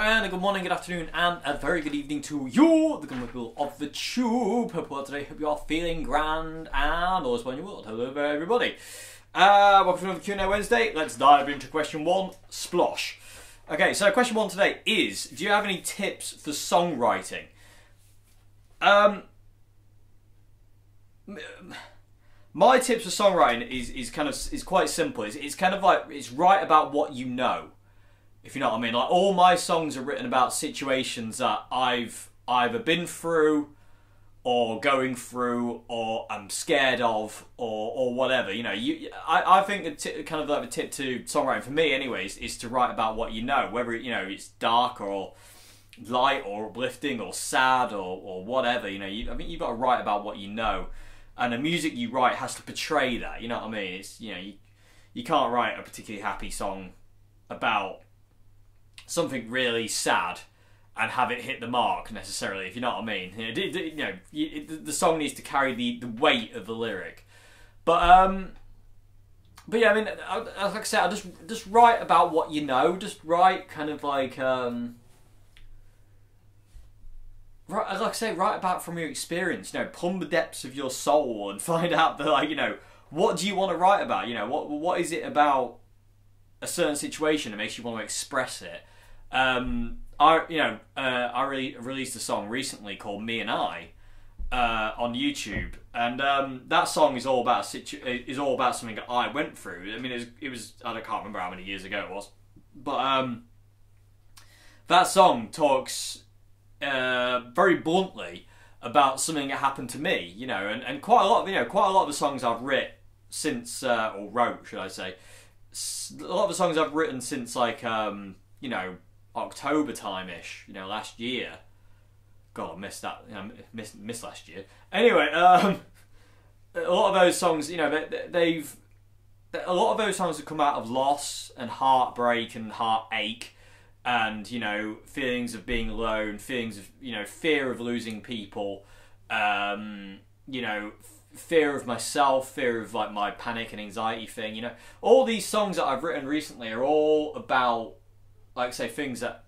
and a good morning, good afternoon, and a very good evening to you, the good people of the tube. Hope today, hope you are feeling grand and all is well in your world. Hello there, everybody. Welcome to another Q&A Wednesday. Let's dive into question one, splosh. Okay, so question one today is, do you have any tips for songwriting? My tips for songwriting is quite simple. It's kind of like, it's write about what you know. If you know what I mean. Like, all my songs are written about situations that I've either been through or going through or I'm scared of or whatever. You know, I think kind of like a tip to songwriting for me anyways is to write about what you know, whether you know it's dark or light or uplifting or sad or whatever. You know, I think you've got to write about what you know, and the music you write has to portray that. You know what I mean? It's, you know, you can't write a particularly happy song about something really sad and have it hit the mark necessarily, if you know what I mean. The song needs to carry the weight of the lyric. But yeah, I mean, like I said, I just write about what you know. Just write kind of like like I say, write about from your experience. You know, plumb the depths of your soul and find out that, like, you know, what do you want to write about? You know, what is it about a certain situation that makes you want to express it? I released a song recently called "Me and I" on YouTube, and that song is all about something that I went through. I mean, it was I can't remember how many years ago it was, but that song talks very bluntly about something that happened to me. You know, and quite a lot of the songs I've written since or wrote, should I say, a lot of the songs I've written since, like, you know, October time-ish, you know, last year. God, I missed that. You know, missed last year. Anyway, a lot of those songs, you know, a lot of those songs have come out of loss and heartbreak and heartache, and, you know, feelings of being alone, feelings of, you know, fear of losing people, you know, fear of myself, fear of, like, my panic and anxiety thing. You know, all these songs that I've written recently are all about, like, say, things that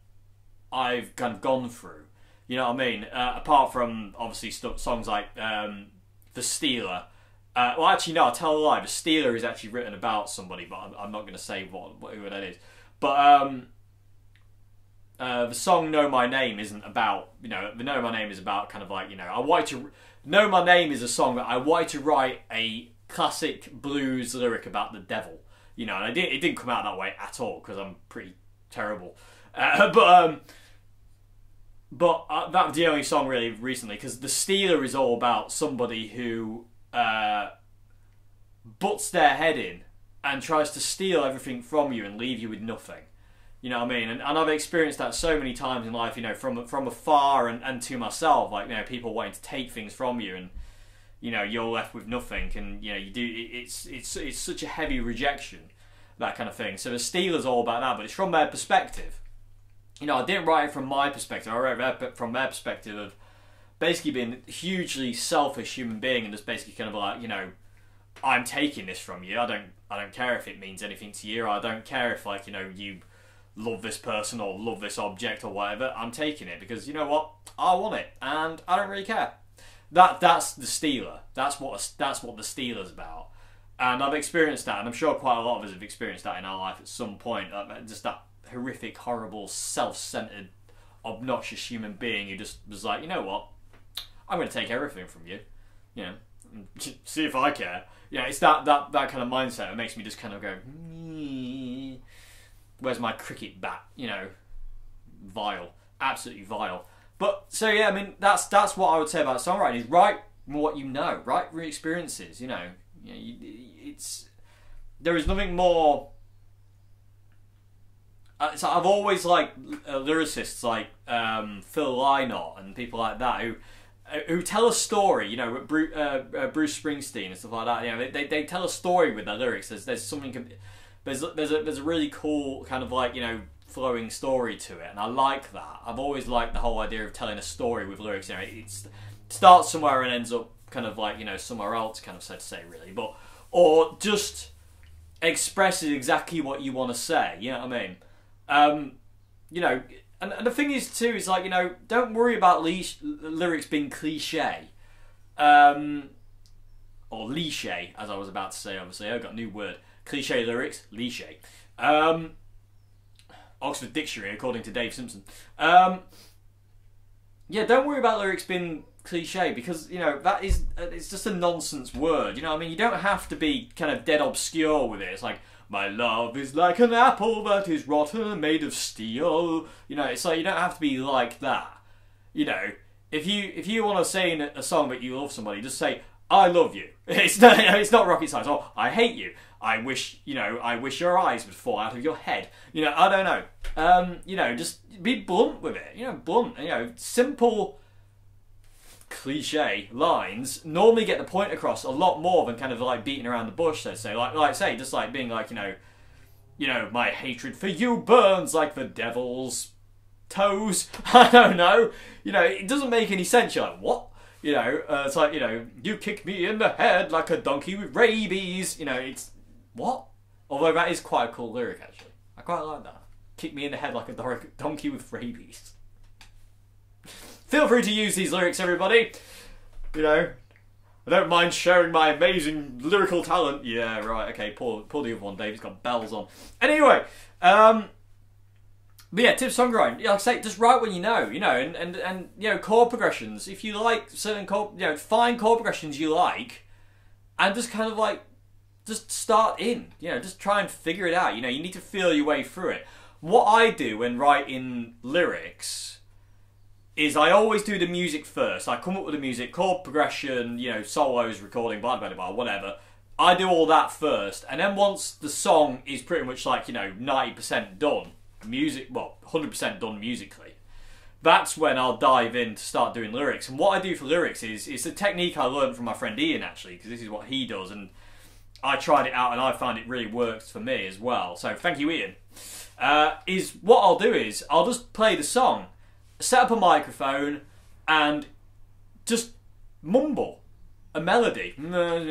I've kind of gone through. You know what I mean? Apart from, obviously, songs like The Stealer. Well, actually, no, I'll tell a lie. The Stealer is actually written about somebody, but I'm not going to say who that is. But the song Know My Name isn't about, you know, the Know My Name is about kind of like, you know, I wanted to... Know My Name is a song that I wanted to write a classic blues lyric about the devil. You know, and it didn't come out that way at all, because I'm pretty terrible. But that was the only song really recently, because The Stealer is all about somebody who butts their head in and tries to steal everything from you and leave you with nothing. You know what I mean? And I've experienced that so many times in life, you know, from afar and to myself, like, you know, people wanting to take things from you, and, you know, you're left with nothing, and, you know, it's such a heavy rejection, that kind of thing. So The Stealer's all about that, but it's from their perspective. You know, I didn't write it from my perspective. I wrote it from their perspective of basically being a hugely selfish human being, and just basically kind of like, you know, I'm taking this from you. I don't care if it means anything to you. Or I don't care if, like, you know, you love this person or love this object or whatever. I'm taking it because, you know what, I want it, and I don't really care. That's The Stealer. That's what The Stealer's about. And I've experienced that, and I'm sure quite a lot of us have experienced that in our life at some point. Just that horrific, horrible, self-centered, obnoxious human being who just was like, you know what, I'm going to take everything from you, you know, and see if I care. Yeah, it's that kind of mindset that makes me just kind of go, where's my cricket bat? You know, vile, absolutely vile. But so yeah, I mean, that's what I would say about songwriting: is write what you know, write your experiences. You know, there is nothing more. So I've always liked lyricists like Phil Lynott and people like that who tell a story. You know, Bruce Springsteen and stuff like that. You know, they tell a story with their lyrics. There's something. There's a really cool kind of, like, you know, flowing story to it, and I like that. I've always liked the whole idea of telling a story with lyrics. You know, it starts somewhere and ends up kind of like, you know, somewhere else, kind of, so to say, really, but or just expresses exactly what you want to say. You know what I mean? You know, And the thing is too is like, you know, don't worry about lyrics being cliche, or cliche, as I was about to say. Obviously, I've got a new word: cliche lyrics, cliche. Oxford Dictionary, according to Dave Simpson. Yeah, don't worry about lyrics being cliche, because, you know, that is, it's just a nonsense word. You know what I mean? You don't have to be kind of dead obscure with it. It's like, my love is like an apple that is rotten and made of steel. You know, it's like, you don't have to be like that. You know, if you want to say in a song that you love somebody, just say, I love you. It's not rocket science. Or, I hate you. I wish your eyes would fall out of your head. You know, I don't know. You know, just be blunt with it. You know, blunt. You know, simple, cliche lines normally get the point across a lot more than kind of like beating around the bush. Let's say, like say, just like being like, you know, my hatred for you burns like the devil's toes. I don't know. You know, it doesn't make any sense. You're like, what? You know, it's like, you know, you kick me in the head like a donkey with rabies. You know, it's what? Although that is quite a cool lyric, actually. I quite like that. Kick me in the head like a donkey with rabies. Feel free to use these lyrics, everybody. You know, I don't mind sharing my amazing lyrical talent. Yeah, right. Okay, pull the other one, Dave. He's got bells on. Anyway, but yeah, tips songwriting. Like I say, just write what you know, and you know, chord progressions. If you like certain chord, you know, find chord progressions you like, and just kind of like, just start in. You know, just try and figure it out. You know, you need to feel your way through it. What I do when writing lyrics is I always do the music first. I come up with the music, chord progression, you know, solos, recording, blah, blah, blah, whatever. I do all that first, and then once the song is pretty much like, you know, 90% done, 100% done musically, that's when I'll dive in to start doing lyrics. And what I do for lyrics is, it's a technique I learned from my friend Ian, actually, because this is what he does, and I tried it out and I found it really works for me as well. So thank you, Ian. Is what I'll do is, I'll just play the song, set up a microphone, and just mumble a melody. You know, let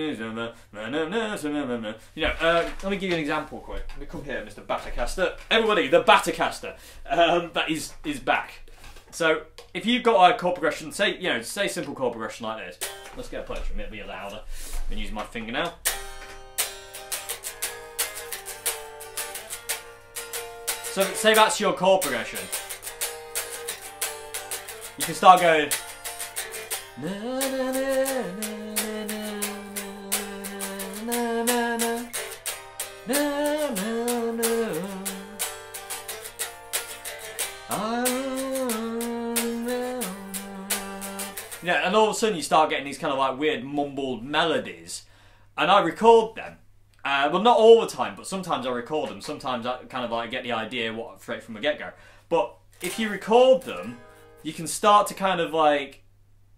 me give you an example quick. Let me come here, Mr. Battercaster. Everybody, the Battercaster, that is back. So if you've got a chord progression, say simple chord progression like this. Let's get a picture. It'll be louder. I'm using my finger now. So say that's your chord progression. You can start going. Yeah, and all of a sudden you start getting these kind of like weird mumbled melodies, and I record them. Well, not all the time, but sometimes I record them. Sometimes I kind of like get the idea straight from the get-go. But if you record them, you can start to kind of like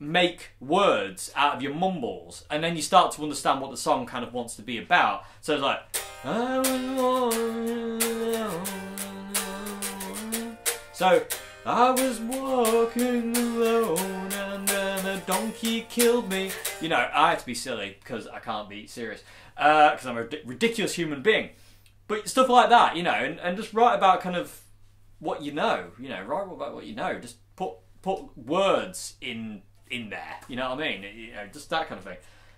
make words out of your mumbles, and then you start to understand what the song kind of wants to be about. So it's like, I was walking alone and then a donkey killed me. You know, I have to be silly because I can't be serious, because I'm a ridiculous human being. But stuff like that, you know, and just write about kind of what you know. You know, write about what you know. Just put words in there. You know what I mean? You know, just that kind of thing.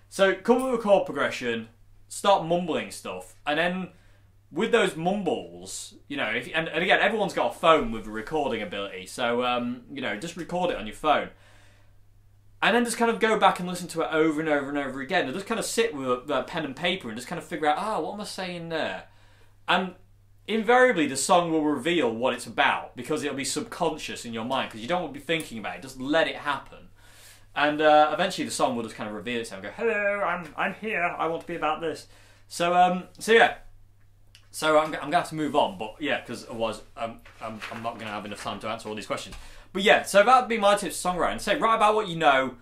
So come up with a chord progression, start mumbling stuff, and then with those mumbles, you know, and again, everyone's got a phone with a recording ability, so you know, just record it on your phone, and then just kind of go back and listen to it over and over and over again, and just kind of sit with a pen and paper and just kind of figure out, what am I saying there? And invariably, the song will reveal what it's about, because it'll be subconscious in your mind, because you don't want to be thinking about it. Just let it happen. And eventually the song will just kind of reveal itself and go, hello, I'm here, I want to be about this. So yeah. So I'm going to have to move on, but yeah, because otherwise I'm not going to have enough time to answer all these questions. But yeah, so that would be my tips for songwriting. Say, write about what you know.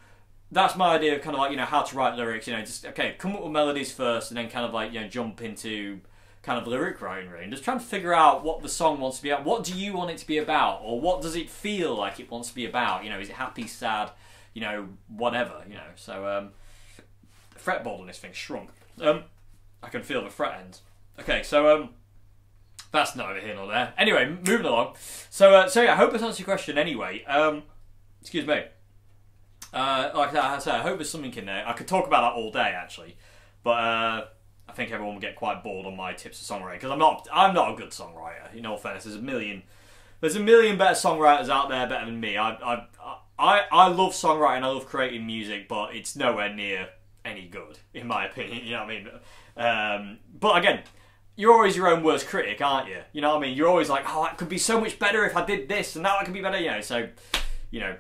That's my idea of kind of like, you know, how to write lyrics. You know, just, okay, come up with melodies first, and then kind of like, you know, jump into kind of lyric writing, really. And just trying to figure out what the song wants to be about. What do you want it to be about? Or what does it feel like it wants to be about? You know, is it happy, sad, you know, whatever, you know. So, fretboard on this thing shrunk. I can feel the fret ends. Okay, so, That's neither here nor there. Anyway, moving along. So yeah, I hope this answers your question anyway. Excuse me. Like I said, I hope there's something in there. I could talk about that all day, actually. But I think everyone will get quite bored on my tips of songwriting, because I'm not a good songwriter. In all fairness, there's a million better songwriters out there better than me. I love songwriting, I love creating music, but it's nowhere near any good, in my opinion. You know what I mean? But again, you're always your own worst critic, aren't you? You know what I mean? You're always like, oh, it could be so much better if I did this, and that could be better, you know. So, you know,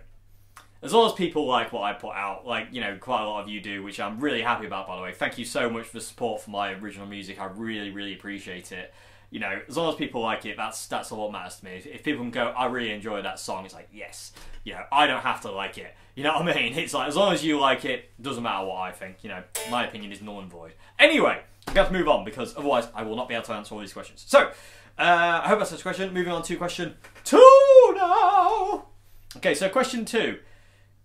as long as people like what I put out, like, you know, quite a lot of you do, which I'm really happy about, by the way. Thank you so much for the support for my original music. I really, really appreciate it. You know, as long as people like it, that's all that matters to me. If people can go, I really enjoy that song, it's like, yes. You know, I don't have to like it. You know what I mean? It's like, as long as you like it, doesn't matter what I think. You know, my opinion is null and void. Anyway, I've got to move on, because otherwise I will not be able to answer all these questions. So, I hope that's the question. Moving on to question 2 now. Okay, so question 2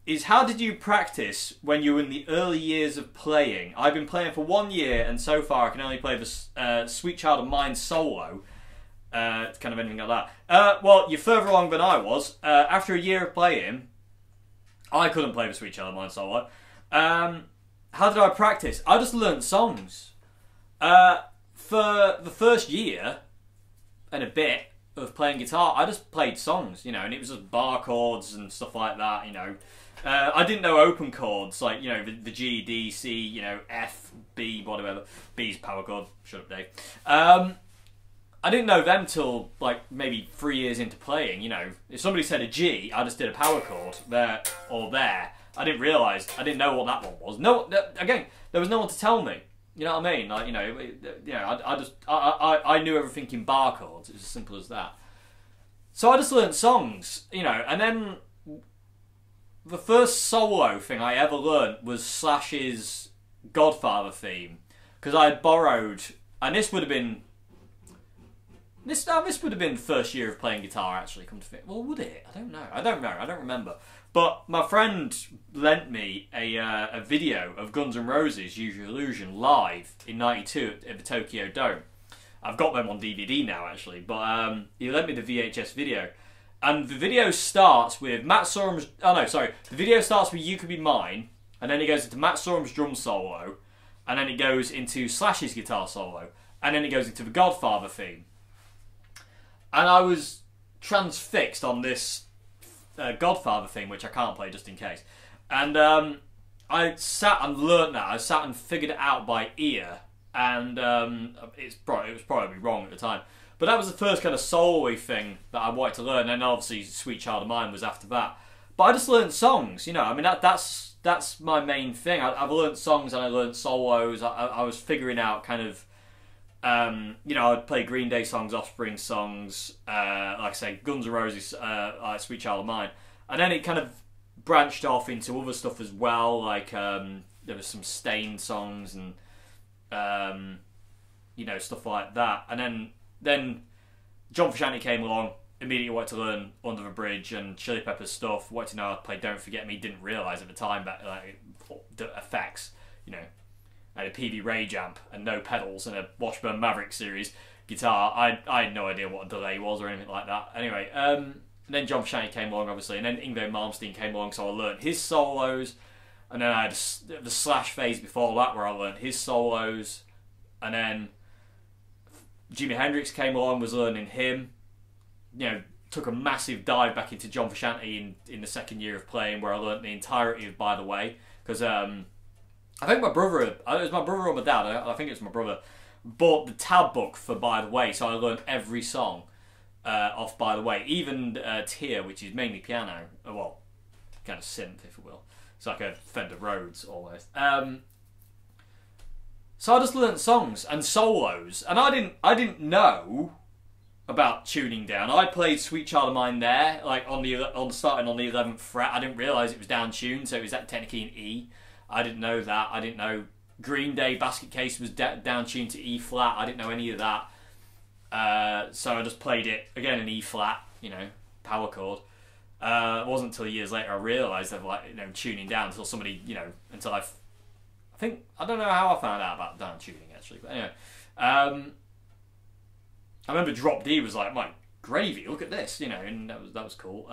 is, how did you practice when you were in the early years of playing? I've been playing for 1 year, and so far I can only play the Sweet Child of Mine solo. Kind of anything like that. Well, you're further along than I was. After a year of playing, I couldn't play the Sweet Child of Mine solo. How did I practice? I just learnt songs. For the first year and a bit of playing guitar, I just played songs, you know, and it was just bar chords and stuff like that, you know. I didn't know open chords, like, you know, the G, D, C, you know, F, B, whatever. B's power chord. Shut up, Dave. I didn't know them till, like, maybe 3 years into playing, you know. If somebody said a G, I just did a power chord there or there. I didn't realise, I didn't know what that one was. No, again, there was no one to tell me. You know what I mean? Like, you know, I knew everything in bar chords. It was as simple as that. So I just learnt songs, you know, and then the first solo thing I ever learnt was Slash's Godfather theme, because I had borrowed, and this would have been the first year of playing guitar, actually. Come to think, well, would it? I don't know. I don't remember. But my friend lent me a video of Guns N' Roses' Use Your Illusion live in '92 at the Tokyo Dome. I've got them on DVD now, actually, but he lent me the VHS video. And the video starts with Matt Sorum's... Oh, no, sorry. The video starts with You Could Be Mine, and then it goes into Matt Sorum's drum solo, and then it goes into Slash's guitar solo, and then it goes into the Godfather theme. And I was transfixed on this Godfather theme, which I can't play just in case. And I sat and learnt that. I sat and figured it out by ear, and it was probably wrong at the time. But that was the first kind of solo-y thing that I wanted to learn, and obviously Sweet Child of Mine was after that. But I just learnt songs, you know. I mean, that's my main thing. I've learnt songs and I learnt solos. I was figuring out kind of, you know, I'd play Green Day songs, Offspring songs, like I say, Guns N' Roses, like Sweet Child of Mine. And then it kind of branched off into other stuff as well, like there was some Stained songs and, you know, stuff like that. And then John Frusciante came along, immediately wanted to learn Under the Bridge and Chili Peppers stuff, wanted to know how to play Don't Forget Me, didn't realise at the time that, like, the effects, you know. I had a PV Rage amp and no pedals and a Washburn Maverick series guitar. I had no idea what a delay was or anything like that. Anyway, then John Frusciante came along, obviously, and then Yngwie Malmsteen came along, so I learned his solos. And then I had the Slash phase before that where I learned his solos. And then Jimi Hendrix came along, was learning him. You know, took a massive dive back into John Frusciante in the second year of playing, where I learnt the entirety of By the Way, because I think my brother, it was my brother or my dad, I think it was my brother, bought the tab book for By the Way, so I learnt every song off By the Way, even Tear, which is mainly piano, well, kind of synth, if you will. It's like a Fender Rhodes almost. So I just learnt songs and solos, and I didn't know about tuning down. I played Sweet Child of Mine there, like starting on the 11th fret. I didn't realise it was down tuned, so it was technically in E. I didn't know that. I didn't know Green Day Basket Case was down tuned to E flat. I didn't know any of that. So I just played it again in E flat, you know, power chord. It wasn't until years later I realised that, like, you know, tuning down until somebody, you know, until I don't know how I found out about down tuning actually, but anyway. I remember Drop D was like, my gravy, look at this, you know, and that was cool.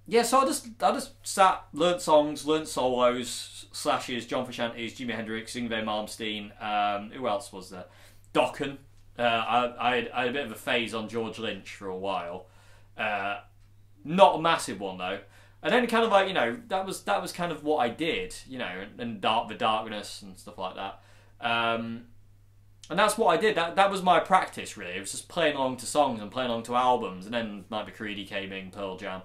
Yeah, so I just sat, learnt songs, learnt solos, slashes, John Frusciante's, Jimi Hendrix, Yngwie Malmsteen, who else was there? Dokken. I had a bit of a phase on George Lynch for a while. Not a massive one though. And then kind of like, you know, that was kind of what I did, you know, and the Darkness and stuff like that. And that's what I did. That was my practice really. It was just playing along to songs and playing along to albums, and then like McCready came in, Pearl Jam,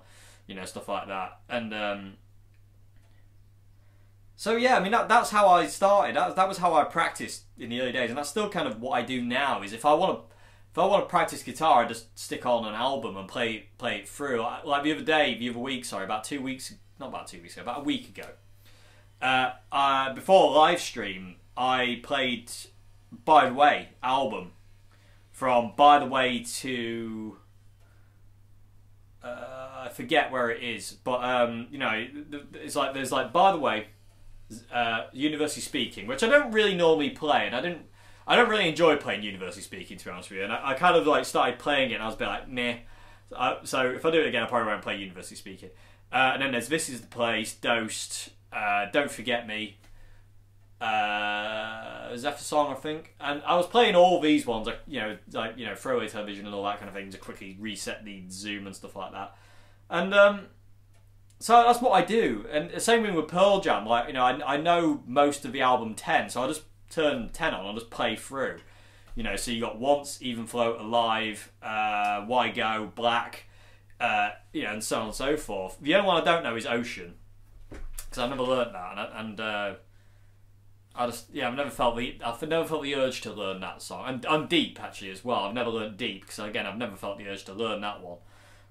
you know, stuff like that. And so yeah, I mean that's how I started. That was how I practiced in the early days, and that's still kind of what I do now. Is if I want to practice guitar, I just stick on an album and play it through. Like the other week, about a week ago. Before a live stream, I played By the Way album from By the Way to I forget where it is, but you know, it's like there's like By the Way, University Speaking, which I don't really normally play, and I don't really enjoy playing University Speaking, to be honest with you. And I kind of like started playing it, and I was a bit like meh. So if I do it again, I probably won't play University Speaking. And then there's This Is the Place, Dosed, Don't Forget Me, Zephyr Song, I think. And I was playing all these ones, like throwaway television and all that kind of thing, to quickly reset the zoom and stuff like that. And so that's what I do. And the same thing with Pearl Jam. Like, you know, I know most of the album 10, so I just turn 10 on and just play through. You know, so you got Once, Even Float, Alive, Why Go, Black, you know, and so on and so forth. The only one I don't know is Ocean, because I've never learnt that, and I've never felt the urge to learn that song. And I'm Deep actually as well. I've never learnt Deep because again I've never felt the urge to learn that one.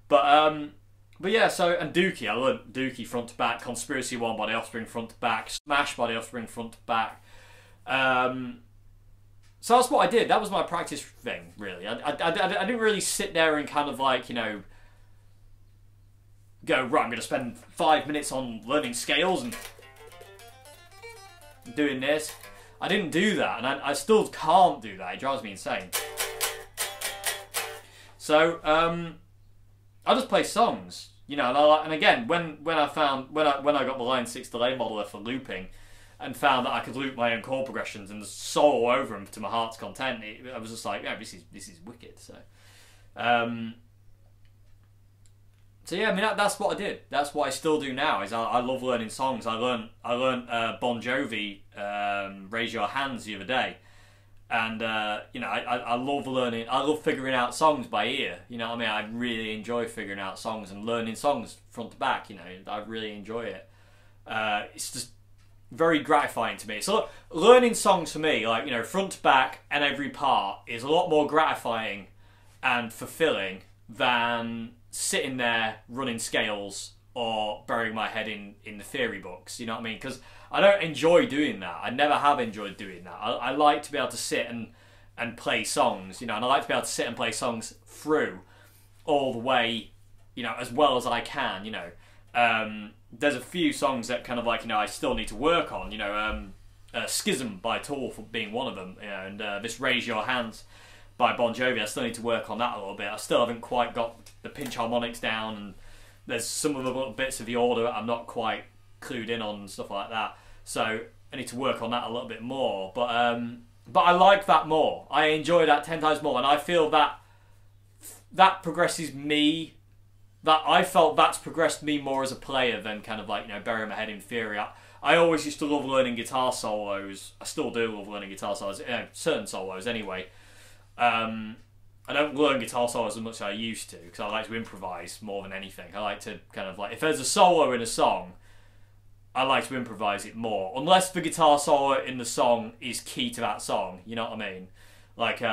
But yeah, so, and Dookie, I learnt Dookie front to back, Conspiracy One by The Offspring front to back, Smash by The Offspring front to back. So that's what I did. That was my practice thing, really. I didn't really sit there and kind of like, you know, go, right, I'm going to spend 5 minutes on learning scales and doing this. I didn't do that, and I still can't do that. It drives me insane. So, I just play songs, you know, and again, when I got the Line 6 delay modeler for looping, and found that I could loop my own chord progressions and solo over them to my heart's content, I was just like, yeah, this is wicked. So, so yeah, I mean that's what I did. That's what I still do now. Is I love learning songs. I learned Bon Jovi, Raise Your Hands the other day, and you know, I love learning. I love figuring out songs by ear. You know what I mean? I really enjoy figuring out songs and learning songs front to back. You know, I really enjoy it. It's just very gratifying to me. So learning songs for me, like, you know, front to back and every part, is a lot more gratifying and fulfilling than sitting there running scales or burying my head in the theory books. You know what I mean? Because I don't enjoy doing that. I never have enjoyed doing that. I like to be able to sit and play songs, you know, and I like to be able to sit and play songs through all the way, you know, as well as I can, you know. There's a few songs that kind of like, you know, I still need to work on, you know, Schism by Tool for being one of them, you know, and this Raise Your Hands by Bon Jovi, I still need to work on that a little bit. I still haven't quite got the pinch harmonics down, and there's some of the little bits of the order that I'm not quite clued in on and stuff like that, so I need to work on that a little bit more, but I like that more. I enjoy that 10 times more, and I feel that progresses me. That I felt that's progressed me more as a player than kind of like, you know, burying my head in theory. I always used to love learning guitar solos. I still do love learning guitar solos, you know, certain solos anyway. I don't learn guitar solos as much as I used to, because I like to improvise more than anything. I like to kind of like, if there's a solo in a song, I like to improvise it more. Unless the guitar solo in the song is key to that song, you know what I mean? Like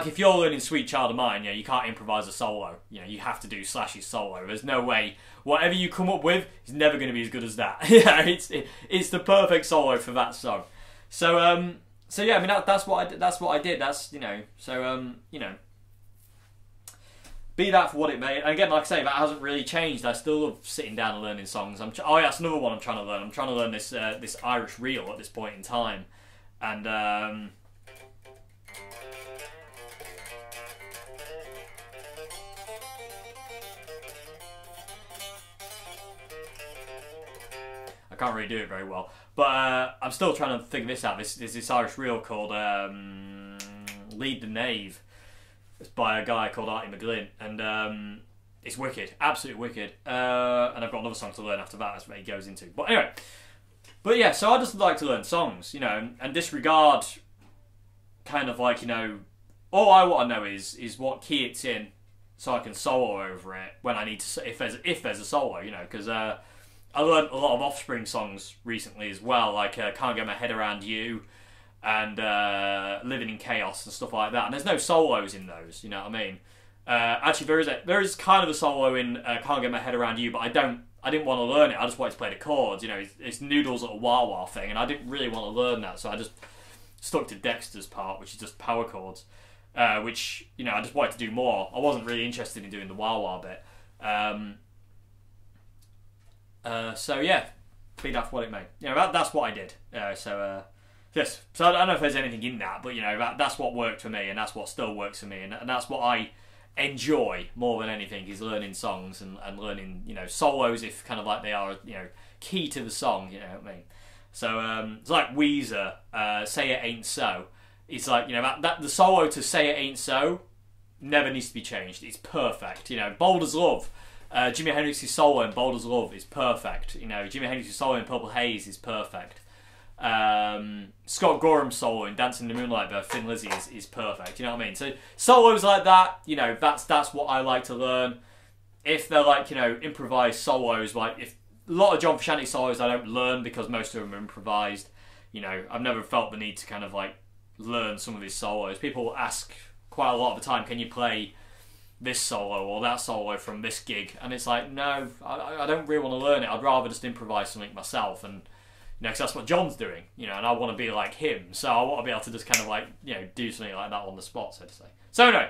if you're learning Sweet Child of Mine, you know, you can't improvise a solo. You know, you have to do Slash's solo. There's no way. Whatever you come up with is never going to be as good as that. Yeah, it's the perfect solo for that song. So yeah, I mean that's what I did. That's, you know, so you know, be that for what it may. And again, like I say, that hasn't really changed. I still love sitting down and learning songs. Oh yeah, that's another one I'm trying to learn. I'm trying to learn this this Irish reel at this point in time, and can't really do it very well. But I'm still trying to figure this out. This Irish reel called Lead the Knave. It's by a guy called Artie McGlynn, and it's wicked, absolutely wicked. And I've got another song to learn after that, that's what he goes into. But anyway, but yeah, so I just like to learn songs, you know, and disregard kind of like, you know, all I want to know is what key it's in, so I can solo over it when I need to, if there's a solo, you know, because I learned a lot of Offspring songs recently as well, like Can't Get My Head Around You, and Living in Chaos and stuff like that, and there's no solos in those, you know what I mean? Actually, there is kind of a solo in Can't Get My Head Around You, but I didn't want to learn it. I just wanted to play the chords, you know. It's Noodle's little wah wah thing, and I didn't really want to learn that, so I just stuck to Dexter's part, which is just power chords, which, you know, I just wanted to do more. I wasn't really interested in doing the wah wah bit. So yeah, be that for what it may. You know, that's what I did. Yes, so I don't know if there's anything in that, but you know, that's what worked for me, and that's what still works for me, and that's what I enjoy more than anything, is learning songs and learning, you know, solos if kind of like they are, you know, key to the song, you know what I mean? So it's like Weezer, Say It Ain't So. It's like, you know, that the solo to Say It Ain't So never needs to be changed. It's perfect. You know, Bold as Love, Jimi Hendrix's solo in Bold as Love is perfect. You know, Jimi Hendrix's solo in Purple Haze is perfect. Scott Gorham's solo in Dancing in the Moonlight by Thin Lizzy is perfect, you know what I mean? So solos like that, you know, that's what I like to learn. If they're like, you know, improvised solos, like if a lot of John Frusciante solos I don't learn because most of them are improvised, you know, I've never felt the need to kind of like learn some of his solos. People ask quite a lot of the time, can you play this solo or that solo from this gig? And it's like, no, I don't really want to learn it. I'd rather just improvise something myself, and you know, because that's what John's doing, you know, and I want to be like him, so I want to be able to just kind of like, you know, do something like that on the spot, so to say. So anyway,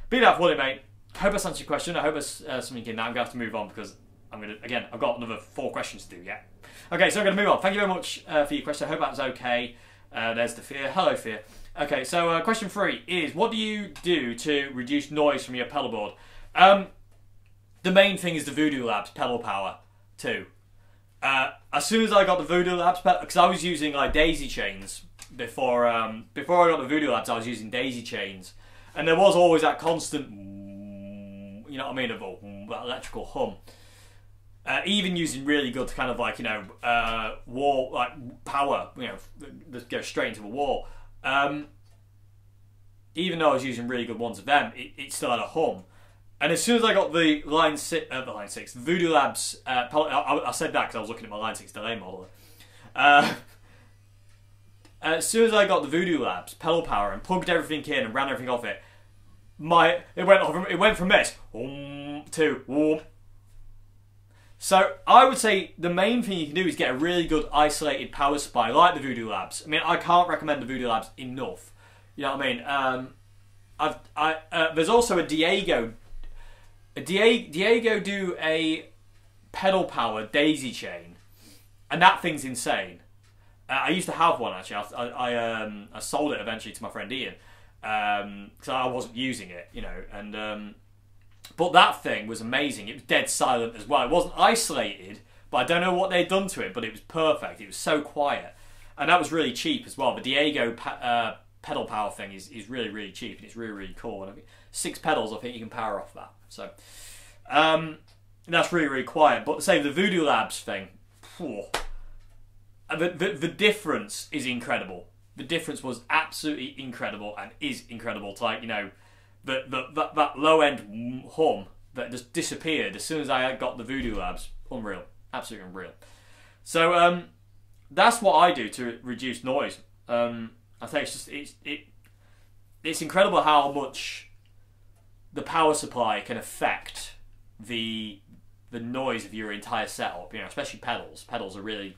be that for it, mate. Hope that's answered your question. I hope there's something in that. I'm going to have to move on because again, I've got another 4 questions to do yet. Okay, so I'm going to move on. Thank you very much for your question. I hope that was okay. There's the Fear. Hello, Fear. Okay, so question 3 is, what do you do to reduce noise from your pedal board? The main thing is the Voodoo Labs pedal power 2. As soon as I got the Voodoo Labs pedal, because I was using like daisy chains before I got the Voodoo Labs, I was using daisy chains, and there was always that constant, you know what I mean, of that electrical hum. Even using really good kind of like, you know, wall, like power, you know, that go straight into the wall. Even though I was using really good ones of them, it still had a hum. And as soon as I got the Line 6, the Voodoo Labs, I said that because I was looking at my Line 6 delay modeler. As soon as I got the Voodoo Labs pedal power and plugged everything in and ran everything off it, it went from this to. So I would say the main thing you can do is get a really good isolated power supply like the Voodoo Labs. I mean, I can't recommend the Voodoo Labs enough. You know what I mean? There's also a Diego. Diego do a pedal power daisy chain, and that thing's insane. I used to have one actually. I sold it eventually to my friend Ian because I wasn't using it, you know. And but that thing was amazing. It was dead silent as well. It wasn't isolated, but I don't know what they'd done to it. But it was perfect. It was so quiet, and that was really cheap as well. The Diego pedal power thing is really, really cheap, and it's really, really cool. And I think 6 pedals, I think you can power off that. So that's really, really quiet. But say the Voodoo Labs thing, the difference is incredible. The difference was absolutely incredible and is incredible. It's like, you know, that low end hum that just disappeared as soon as I got the Voodoo Labs. Unreal, absolutely unreal. So that's what I do to reduce noise. I think it's incredible how much the power supply can affect the noise of your entire setup. You know, especially pedals. Pedals are really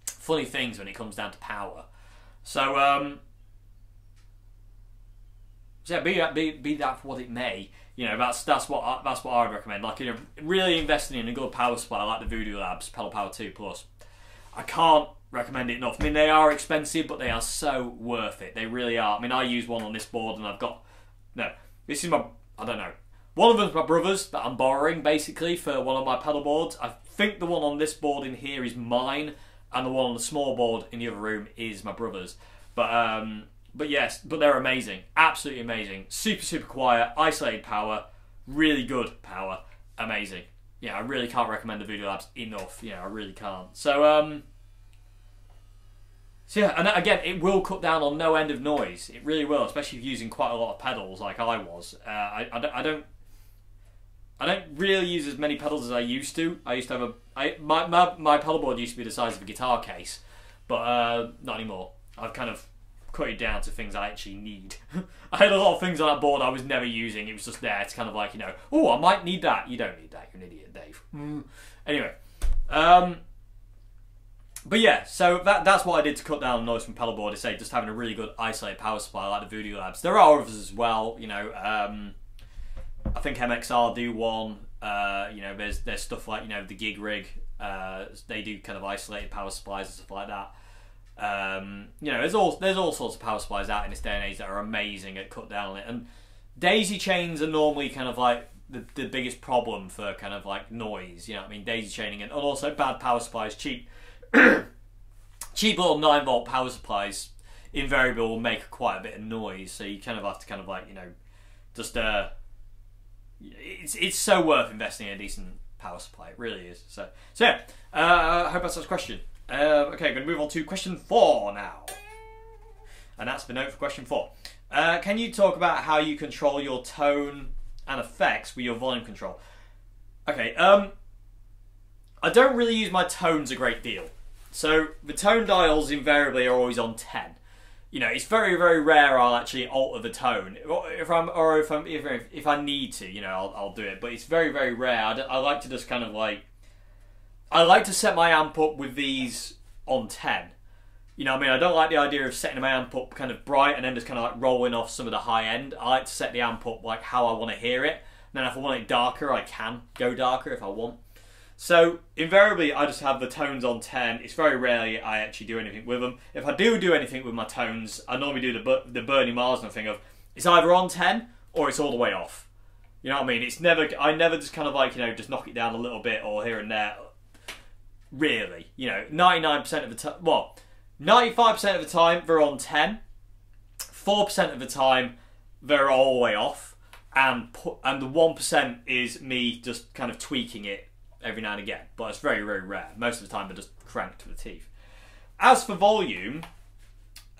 funny things when it comes down to power. So yeah, be that for what it may. You know, that's what I would recommend. Like, you know, really investing in a good power supply like the Voodoo Labs Pedal Power 2 Plus. I can't recommend it enough. I mean, they are expensive, but they are so worth it. They really are. I mean, I use one on this board, and I've got this is my, I don't know. One of them's my brother's that I'm borrowing basically for one of my pedal boards. I think the one on this board in here is mine, and the one on the small board in the other room is my brother's. But yes, but they're amazing, absolutely amazing. Super, super quiet, isolated power, really good power, amazing. Yeah, I really can't recommend the Voodoo Labs enough. Yeah, I really can't. So yeah, and again, it will cut down on no end of noise. It really will, especially if you're using quite a lot of pedals like I was. I don't really use as many pedals as I used to. I used to have my pedal board used to be the size of a guitar case, but not anymore. I've kind of cut it down to things I actually need. I had a lot of things on that board I was never using. It was just there to kind of like, you know, oh, I might need that. You don't need that. You're an idiot, Dave. Anyway, but yeah, so that's what I did to cut down on noise from pedal board. Is say just having a really good isolated power supply like the Voodoo Labs. There are others as well. You know, I think MXR do one. You know, there's stuff like, you know, the Gig Rig. They do kind of isolated power supplies and stuff like that. You know, there's all sorts of power supplies out in this day and age that are amazing at cut down on it. And daisy chains are normally kind of like the biggest problem for kind of like noise. You know what I mean? Daisy chaining and also bad power supplies, cheap little 9-volt power supplies invariably will make quite a bit of noise. So you kind of have to kind of like, you know, just it's so worth investing in a decent power supply. It really is. So yeah, I hope that's a question. Okay, I'm going to move on to question 4 now. And that's the note for question 4. Can you talk about how you control your tone and effects with your volume control? Okay, I don't really use my tones a great deal. So the tone dials invariably are always on 10. You know, it's very, very rare I'll actually alter the tone. If I need to, you know, I'll do it. But it's very, very rare. I like to just kind of like, I like to set my amp up with these on 10. You know what I mean? I don't like the idea of setting my amp up kind of bright and then just kind of like rolling off some of the high end. I like to set the amp up like how I want to hear it. And then if I want it darker, I can go darker if I want. So invariably I just have the tones on 10. It's very rarely I actually do anything with them. If I do anything with my tones, I normally do the Bernie Marsden thing of it's either on 10 or it's all the way off. You know what I mean? It's never, I never just kind of like, you know, just knock it down a little bit or here and there. Really, you know, 99% of the time, well, 95% of the time they're on 10, 4% of the time they're all the way off, and the 1% is me just kind of tweaking it every now and again, but it's very, very rare. Most of the time they're just cranked to the teeth. As for volume,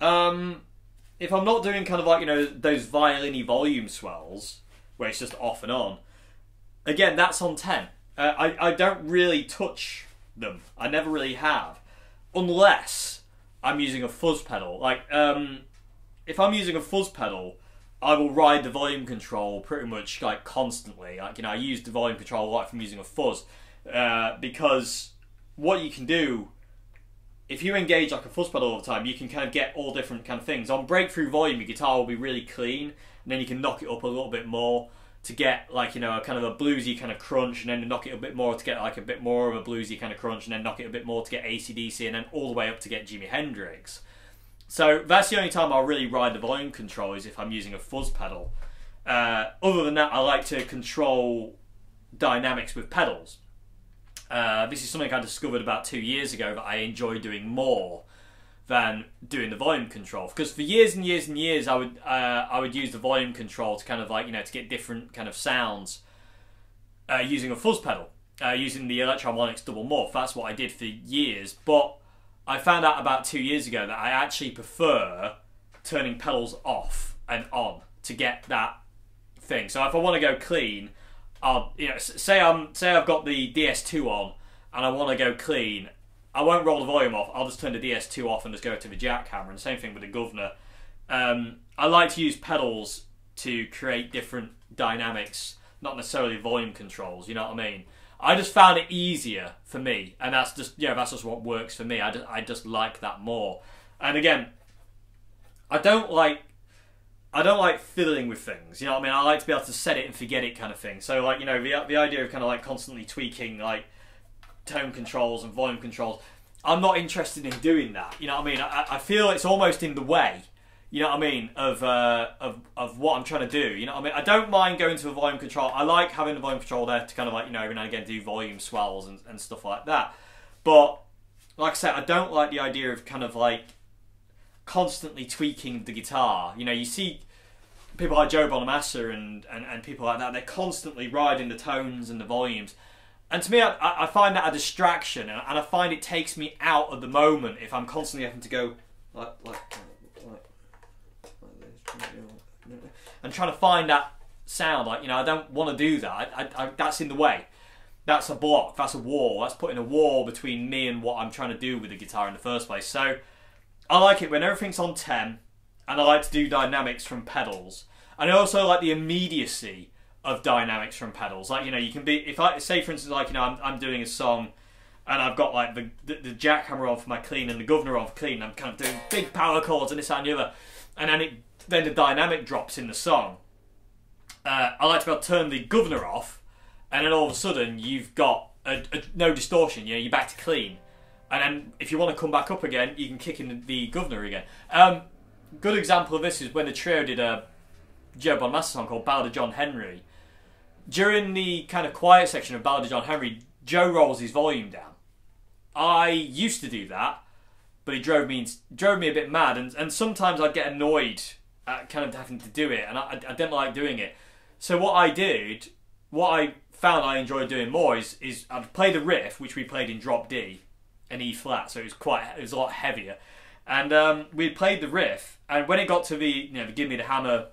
if I'm not doing kind of like, you know, those violin-y volume swells, where it's just off and on, again, that's on 10. I don't really touch them. I never really have, unless I'm using a fuzz pedal. Like if I'm using a fuzz pedal, I will ride the volume control pretty much like constantly. Like, you know, I use the volume control a lot if I'm using a fuzz, because what you can do if you engage like a fuzz pedal all the time, you can kind of get all different kind of things. On breakthrough volume, your guitar will be really clean, and then you can knock it up a little bit more to get like, you know, a kind of a bluesy kind of crunch, and then knock it a bit more to get like a bit more of a bluesy kind of crunch, and then knock it a bit more to get AC/DC, and then all the way up to get Jimi Hendrix. So that's the only time I'll really ride the volume control, is if I'm using a fuzz pedal. Other than that, I like to control dynamics with pedals. This is something I discovered about 2 years ago that I enjoy doing more than doing the volume control, because for years and years and years I would use the volume control to kind of like, you know, to get different kind of sounds using a fuzz pedal, using the Electro-Harmonix double morph. That's what I did for years, but I found out about 2 years ago that I actually prefer turning pedals off and on to get that thing. So if I want to go clean, I'll, you know, say I've got the DS2 on and I want to go clean, I won't roll the volume off. I'll just turn the DS2 off and just go to the jackhammer. And same thing with the governor. I like to use pedals to create different dynamics, not necessarily volume controls. You know what I mean? I just found it easier for me, and that's just, yeah, that's just what works for me. I just like that more. And again, I don't like fiddling with things. You know what I mean? I like to be able to set it and forget it kind of thing. So like, you know, the idea of kind of like constantly tweaking like tone controls and volume controls, I'm not interested in doing that. You know what I mean? I feel it's almost in the way. you know what I mean, of what I'm trying to do. You know what I mean? I don't mind going to a volume control. I like having the volume control there to kind of like, you know, every now and again do volume swells and stuff like that. But like I said, I don't like the idea of kind of like constantly tweaking the guitar. You know, you see people like Joe Bonamassa and people like that, they're constantly riding the tones and the volumes. And to me, I find that a distraction, and I find it takes me out of the moment if I'm constantly having to go like this, and trying to find that sound. Like, you know, I don't want to do that. That's in the way. That's a block. That's a wall. That's putting a wall between me and what I'm trying to do with the guitar in the first place. So I like it when everything's on 10, and I like to do dynamics from pedals. And I also like the immediacy of dynamics from pedals. Like, you know, you can be, if I say for instance, like, you know, I'm doing a song and I've got like the jackhammer on for my clean and the governor on for clean, and I'm kind of doing big power chords and this, that and the other, and then the dynamic drops in the song. I like to be able to turn the governor off, and then all of a sudden you've got no distortion, you know, you're back to clean. And then if you want to come back up again, you can kick in the governor again. Good example of this is when the trio did a Joe Bonamassa song called Ballad of John Henry. During the kind of quiet section of Ballad of John Henry, Joe rolls his volume down. I used to do that, but it drove me a bit mad, and sometimes I'd get annoyed at kind of having to do it, and I didn't like doing it. So what I found I enjoyed doing more is I'd play the riff, which we played in drop D and E flat, so it was a lot heavier. And we played the riff, and when it got to the, you know, the Give Me the Hammer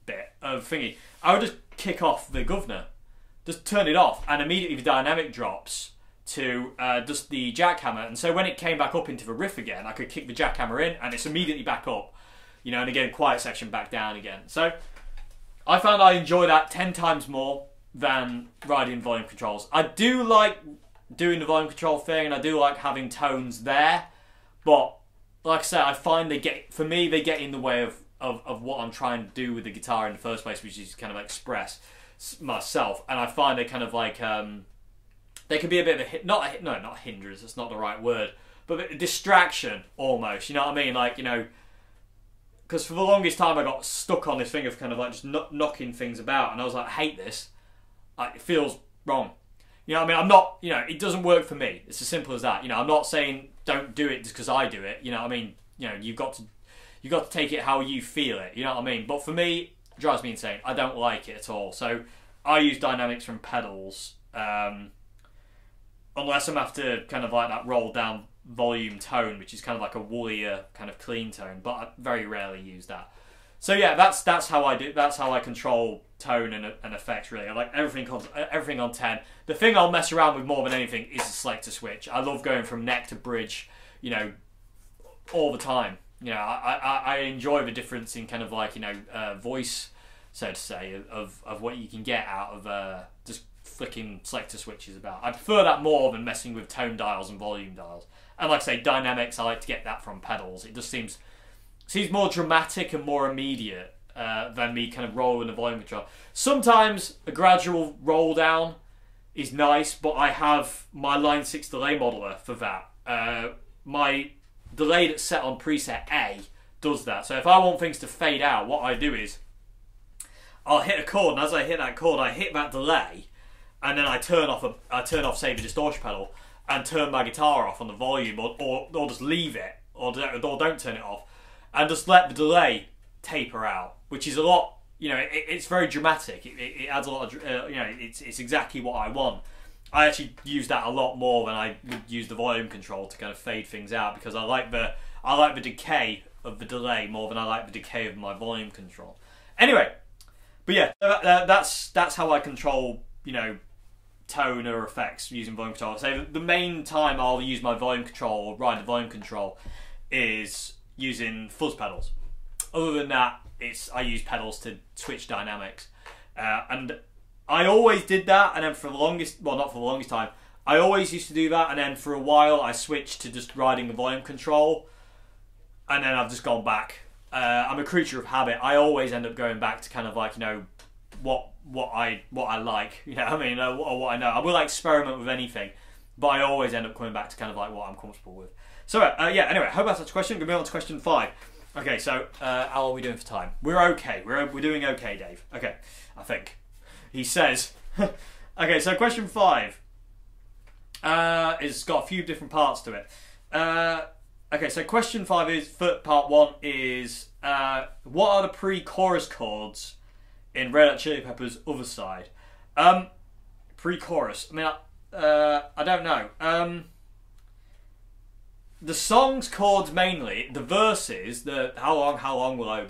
bit of thingy, I would just kick off the governor, just turn it off, and immediately the dynamic drops to just the jackhammer. And so when it came back up into the riff again, I could kick the jackhammer in, and it's immediately back up, you know, and again, quiet section back down again. So I found I enjoy that 10 times more than riding volume controls. I do like doing the volume control thing, and I do like having tones there, but like I said, I find they get in the way of what I'm trying to do with the guitar in the first place, which is kind of express myself. And I find they kind of like they can be a bit of not hindrance, that's not the right word, but a distraction almost, you know what I mean? Like, you know, because for the longest time I got stuck on this thing of kind of like just knocking things about, and I was like, I hate this, like, it feels wrong, you know what I mean? I'm not, you know, it doesn't work for me. It's as simple as that. You know, I'm not saying don't do it just because I do it, you know what I mean? You know, you've got to take it how you feel it, you know what I mean? But for me, it drives me insane. I don't like it at all. So I use dynamics from pedals, unless I'm after kind of like that roll down volume tone, which is kind of like a woollier kind of clean tone, but I very rarely use that. So yeah, that's how I do. That's how I control tone and effects. Really, I like everything on 10. The thing I'll mess around with more than anything is the selector switch. I love going from neck to bridge, you know, all the time. You know, I enjoy the difference in kind of like, you know, voice, so to say, of what you can get out of just flicking selector switches about. I prefer that more than messing with tone dials and volume dials. And like I say, dynamics, I like to get that from pedals. It just seems more dramatic and more immediate than me kind of rolling the volume control. Sometimes a gradual roll down is nice, but I have my Line 6 delay modeler for that. My delay that's set on preset A does that. So if I want things to fade out, what I do is I'll hit a chord, and as I hit that chord, I hit that delay, and then I turn off say the distortion pedal, and turn my guitar off on the volume, or just leave it, or don't turn it off, and just let the delay taper out, which is a lot, you know, it's very dramatic. It adds a lot of, you know, it's exactly what I want. I actually use that a lot more than I would use the volume control to kind of fade things out, because I like the decay of the delay more than I like the decay of my volume control. Anyway, but yeah, that's how I control, you know, tone or effects using volume control. So the main time I'll use my volume control or ride the volume control is using fuzz pedals. Other than that, I use pedals to switch dynamics, and I always did that, and then for the longest, well, not for the longest time, I always used to do that, and then for a while I switched to just riding the volume control, and then I've just gone back. I'm a creature of habit. I always end up going back to kind of like, you know, what I like, you know what I mean, or what I know. I will experiment with anything, but I always end up coming back to kind of like what I'm comfortable with. So yeah, anyway, I hope that's a question. Going to be on to question 5. Okay, so how are we doing for time? We're okay. We're doing okay, Dave. Okay, I think. He says. Okay, so question 5. It's got a few different parts to it. Okay, so question 5 is, for part 1 is, what are the pre-chorus chords in Red Hot Chili Peppers' Otherside? Pre-chorus. I mean, I don't know. The song's chords mainly, the verses, the how long will I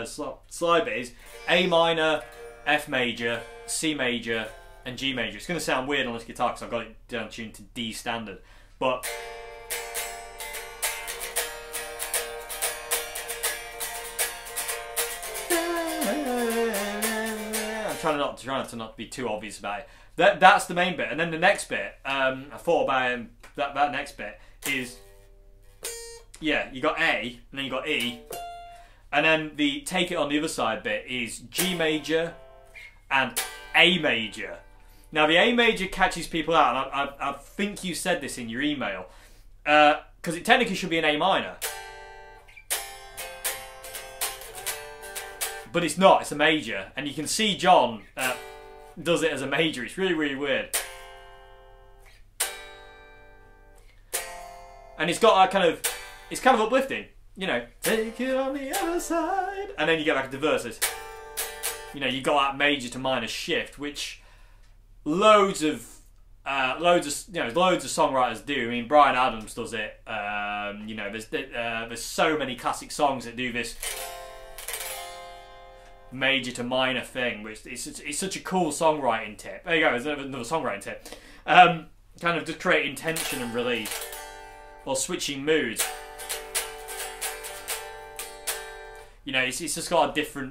slide bit is A minor, F major, C major, and G major. It's going to sound weird on this guitar because I've got it down tuned to D standard, but I'm trying not to be too obvious about it. That's the main bit, and then the next bit, I thought about that next bit is, yeah, you got A, and then you got E, and then the take it on the other side bit is G major and A major. Now the A major catches people out, and I think you said this in your email, because it technically should be an A minor, but it's not. It's a major, and you can see John does it as a major. It's really, really weird. And it's got that kind of, it's kind of uplifting, you know, take it on the other side, and then you get back to the verses. You know, you got that major to minor shift, which loads of songwriters do. I mean, Bryan Adams does it. You know, there's so many classic songs that do this major to minor thing, which it's such a cool songwriting tip. There you go. There's another songwriting tip. Kind of just creating tension and release, or switching moods. You know, it's just got a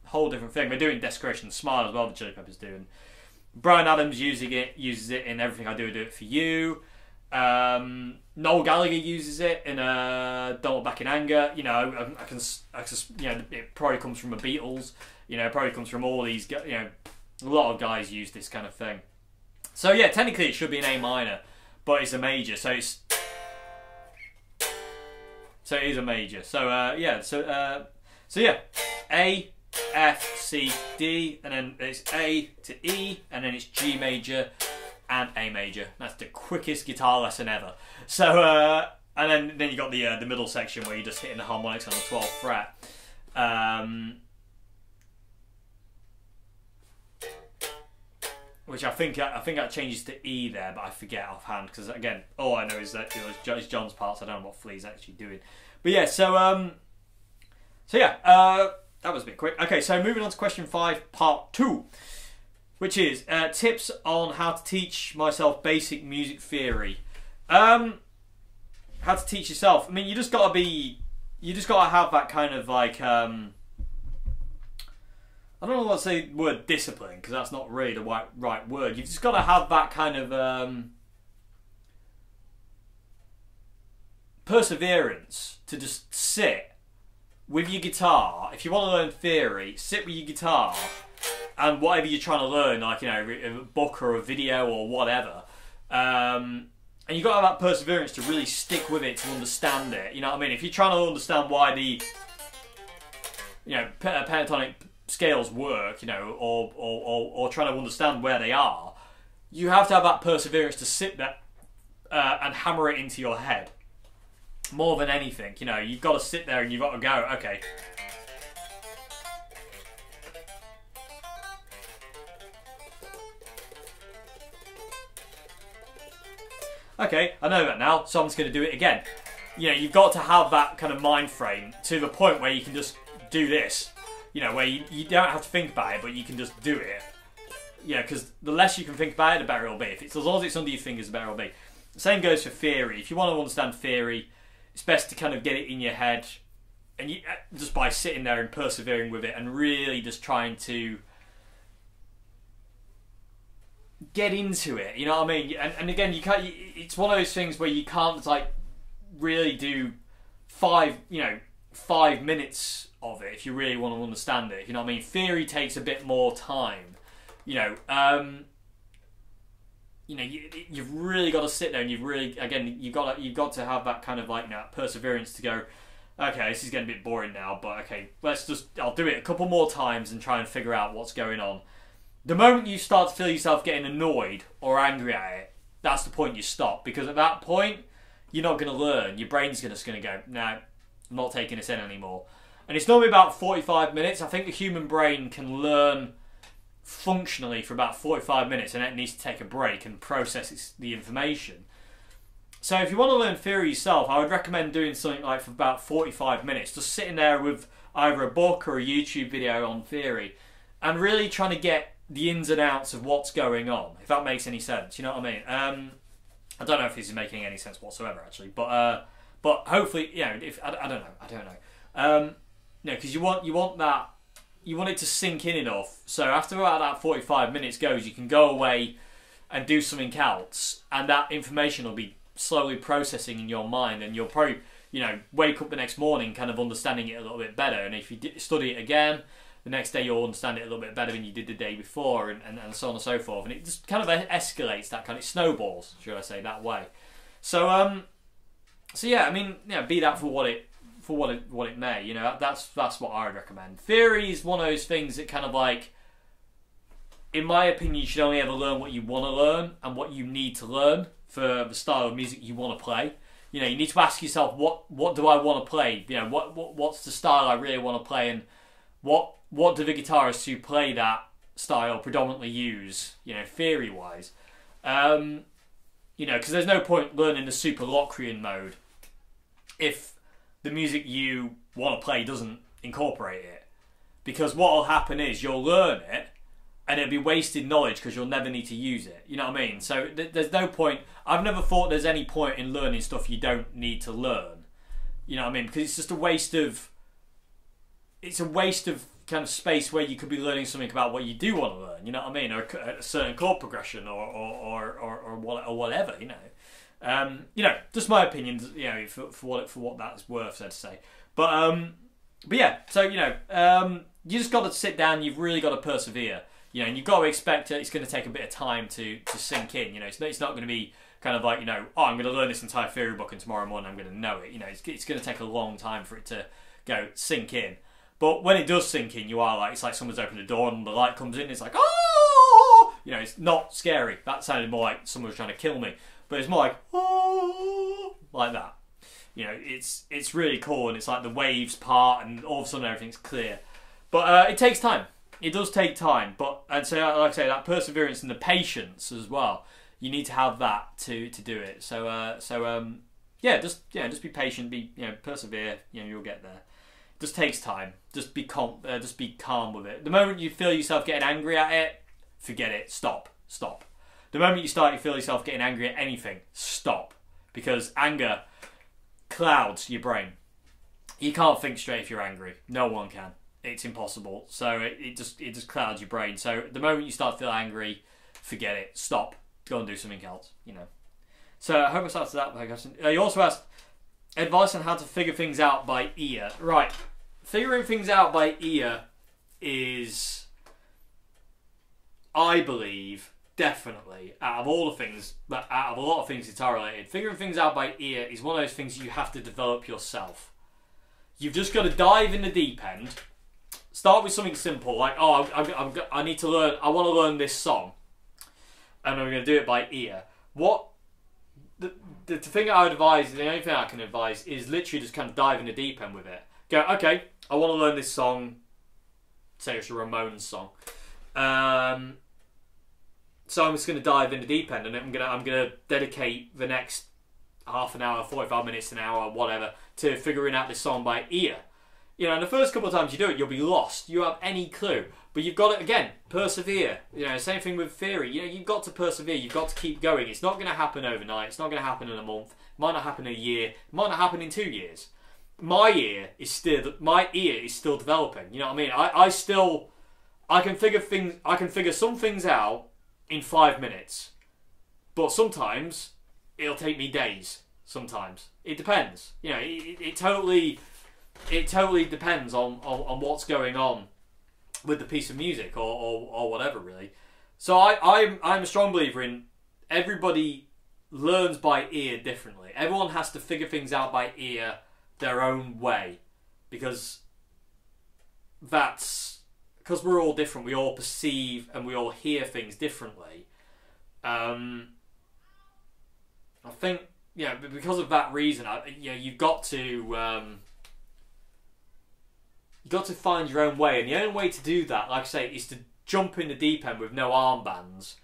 whole different thing. We're doing Desecration Smile as well, the Chili Peppers do. And Bryan Adams uses it in Everything I Do It For You. Noel Gallagher uses it in Don't Look Back in Anger. You know, I can you know, it probably comes from the Beatles. You know, it probably comes from all these. You know, a lot of guys use this kind of thing. So yeah, technically it should be an A minor, but it's a major. So it is a major. So yeah. So yeah, A, F, C, D, and then it's A to E, and then it's G major and A major. That's the quickest guitar lesson ever. So and then you got the middle section where you're just hitting the harmonics on the 12th fret. Which I think that changes to E there, but I forget offhand because again, all I know is that it's John's parts. I don't know what Flea's actually doing. But yeah, so yeah, that was a bit quick. Okay, so moving on to question 5, part 2, which is tips on how to teach myself basic music theory. How to teach yourself. I mean, you just gotta have that kind of like I don't know what to say the word discipline, because that's not really the right word. You've just got to have that kind of perseverance to just sit with your guitar. If you want to learn theory, sit with your guitar and whatever you're trying to learn, like, you know, a book or a video or whatever. And you've got to have that perseverance to really stick with it, to understand it. You know what I mean? If you're trying to understand why the, you know, pentatonic scales work, you know, or trying to understand where they are, you have to have that perseverance to sit there and hammer it into your head. More than anything, you know, you've got to sit there and you've got to go, okay. Okay, I know that now, so I'm just going to do it again. You know, you've got to have that kind of mind frame to the point where you can just do this. You know, where you don't have to think about it, but you can just do it. Yeah, because the less you can think about it, the better it'll be. As long as it's under your fingers, the better it'll be. The same goes for theory. If you want to understand theory, it's best to kind of get it in your head, and just by sitting there and persevering with it, and really just trying to get into it. You know what I mean? And again, you can't. It's one of those things where you can't like really do 5 minutes of it if you really want to understand it. You know what I mean? Theory takes a bit more time. You know, you've really got to sit there, and you've got to have that kind of like, you know, perseverance to go, okay, this is getting a bit boring now, but okay, I'll do it a couple more times and try and figure out what's going on. The moment you start to feel yourself getting annoyed or angry at it, that's the point you stop, because at that point, you're not going to learn. Your brain's just going to go, no, I'm not taking this in anymore. And it's normally about 45 minutes. I think the human brain can learn functionally for about 45 minutes, and then it needs to take a break and process the information. So if you want to learn theory yourself, I would recommend doing something like for about 45 minutes, just sitting there with either a book or a YouTube video on theory, and really trying to get the ins and outs of what's going on, if that makes any sense. You know what I mean? I don't know if this is making any sense whatsoever, actually, but hopefully, you know, if I don't know. No, because you want that, you want it to sink in enough. So after about that 45 minutes goes, you can go away and do something else, and that information will be slowly processing in your mind, and you'll probably, you know, wake up the next morning kind of understanding it a little bit better. And if you study it again, the next day you'll understand it a little bit better than you did the day before, and so on and so forth. And it just kind of escalates, that kind of, it snowballs, should I say, that way. So yeah, I mean, you know, be that for what it may, you know, that's what I would recommend. Theory is one of those things that kind of like, in my opinion, you should only ever learn what you want to learn and what you need to learn for the style of music you want to play. You know, you need to ask yourself, what do I want to play? You know, what's the style I really want to play, and what do the guitarists who play that style predominantly use, you know, theory-wise. You know, because there's no point learning the super Locrian mode if the music you want to play doesn't incorporate it. Because what will happen is you'll learn it, and it'll be wasted knowledge because you'll never need to use it. You know what I mean? So there's no point. I've never thought there's any point in learning stuff you don't need to learn. You know what I mean? Because it's just a waste of... It's a waste of kind of space where you could be learning something about what you do want to learn. You know what I mean? Or a certain chord progression or whatever. You know, just my opinion. You know, for what that's worth, so to say. But yeah. So you know, you just got to sit down. You've really got to persevere. You know, and you've got to expect it's going to take a bit of time to sink in. You know, it's not going to be kind of like, you know, oh, I'm going to learn this entire theory book and tomorrow morning I'm going to know it. You know, it's going to take a long time for it to go sink in. But when it does sink in, you are like, it's like someone's opened the door and the light comes in. It's like, oh, you know, it's not scary. That sounded more like someone was trying to kill me, but it's more like, oh, like that. You know, it's really cool, and it's like the waves part, and all of a sudden everything's clear. But it takes time. It does take time, but and so like I say, that perseverance and the patience as well. You need to have that to do it. So yeah, just be patient, persevere. You know, you'll get there. It just takes time. Just be calm with it. The moment you feel yourself getting angry at it, forget it. Stop. The moment you feel yourself getting angry at anything, stop, because anger clouds your brain. You can't think straight if you're angry. No one can. It's impossible. So it just clouds your brain. So the moment you start to feel angry, forget it. Stop. Go and do something else. You know. So I hope I answered that question. You also asked advice on how to figure things out by ear. Right. Figuring things out by ear is, I believe, definitely out of a lot of things guitar related, figuring things out by ear is one of those things you have to develop yourself. You've just got to dive in the deep end. Start with something simple, like, oh, I need to learn, I want to learn this song, and I'm going to do it by ear. The thing I would advise, the only thing I can advise, is literally just kind of dive in the deep end with it. Go, okay, I want to learn this song, say it's a Ramones song, so I'm just going to dive in the deep end, and I'm going to dedicate the next half an hour, 45 minutes, an hour, whatever, to figuring out this song by ear. You know, and the first couple of times you do it, you'll be lost. You have any clue. But you've got to, again, persevere. You know, same thing with theory. You know, you've got to persevere. You've got to keep going. It's not going to happen overnight. It's not going to happen in a month. It might not happen in a year. It might not happen in 2 years. My ear is still developing. You know what I mean? I can figure some things out in 5 minutes. But sometimes it'll take me days. Sometimes. It depends. You know, it totally depends on what's going on with the piece of music or whatever, really. So I'm a strong believer in everybody learns by ear differently. Everyone has to figure things out by ear their own way, because we're all different. We all perceive and we all hear things differently. I think, yeah, because of that reason, you've got to find your own way, and the only way to do that, like I say, is to jump in the deep end with no armbands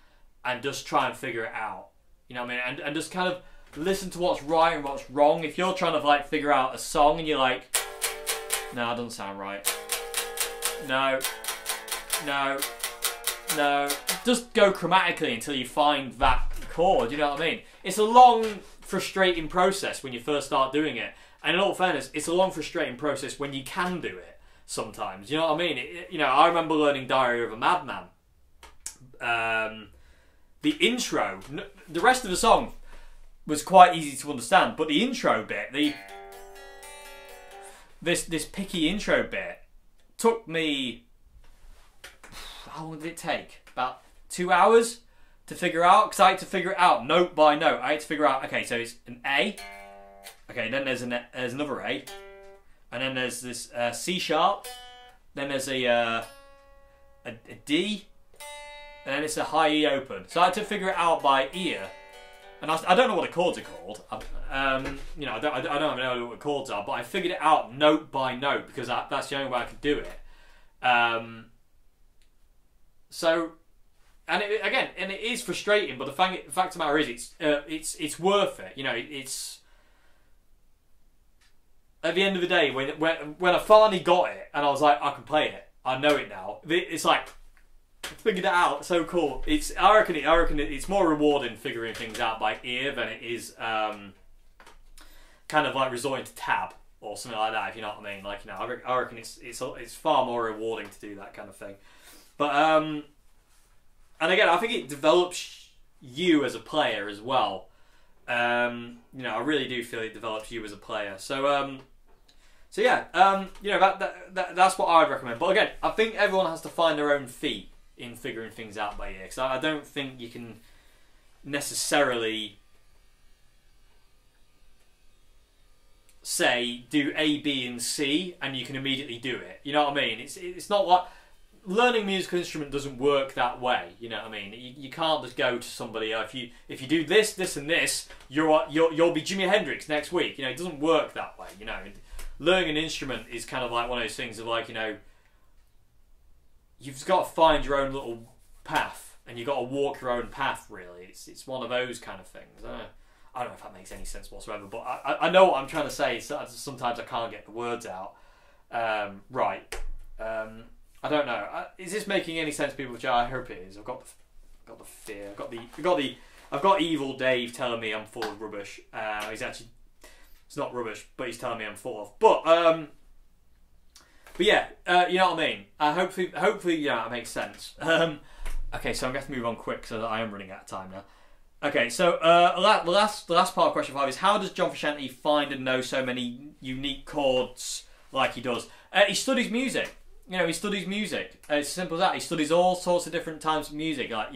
and just try and figure it out. You know what I mean? And just kind of listen to what's right and what's wrong. If you're trying to like figure out a song and you're like, no, that doesn't sound right. No. Just go chromatically until you find that chord. You know what I mean? It's a long, frustrating process when you first start doing it. And in all fairness, it's a long, frustrating process when you can do it sometimes. You know what I mean? I remember learning Diary of a Madman. The intro, the rest of the song was quite easy to understand, but the intro bit, this picky intro bit, took me, how long did it take? About 2 hours to figure out, because I had to figure it out note by note. I had to figure out, okay, so it's an A, okay, then there's another A, and then there's this C sharp, then there's a D, and then it's a high E open. So I had to figure it out by ear, and I don't know what the chords are called. I don't even know what the chords are, but I figured it out note by note because that's the only way I could do it. And it is frustrating, but the fact of the matter is, it's worth it. You know, it's at the end of the day when I finally got it and I was like, I can play it. I know it now. It's like, figured it out. So cool. I reckon it's more rewarding figuring things out by ear than it is kind of like resorting to tab or something like that. If you know what I mean. Like, I reckon it's far more rewarding to do that kind of thing. But and again, I think it develops you as a player as well. I really do feel it develops you as a player. So yeah, that's what I would recommend. But again, I think everyone has to find their own feet in figuring things out by ear, because I don't think you can necessarily say do A, B, and C, and you can immediately do it. You know what I mean? It's not like learning a musical instrument doesn't work that way. You know what I mean? You can't just go to somebody, if you do this, this, and this, you'll be Jimi Hendrix next week. You know, it doesn't work that way. You know, learning an instrument is kind of like one of those things of like, you've got to find your own little path, and you've got to walk your own path. Really, it's one of those kind of things. I don't know if that makes any sense whatsoever, but I know what I'm trying to say. So sometimes I can't get the words out right. I don't know. Is this making any sense, people? Which I hope it is. I've got the fear. I've got evil Dave telling me I'm full of rubbish. It's not rubbish, but he's telling me I'm full of. But yeah, you know what I mean. Hopefully, yeah, that makes sense. Okay, so I'm going to move on quick, so that I am running out of time now. Okay, so the last part of question 5 is, how does John Frusciante find and know so many unique chords like he does? He studies music. He studies music. It's as simple as that. He studies all sorts of different types of music, like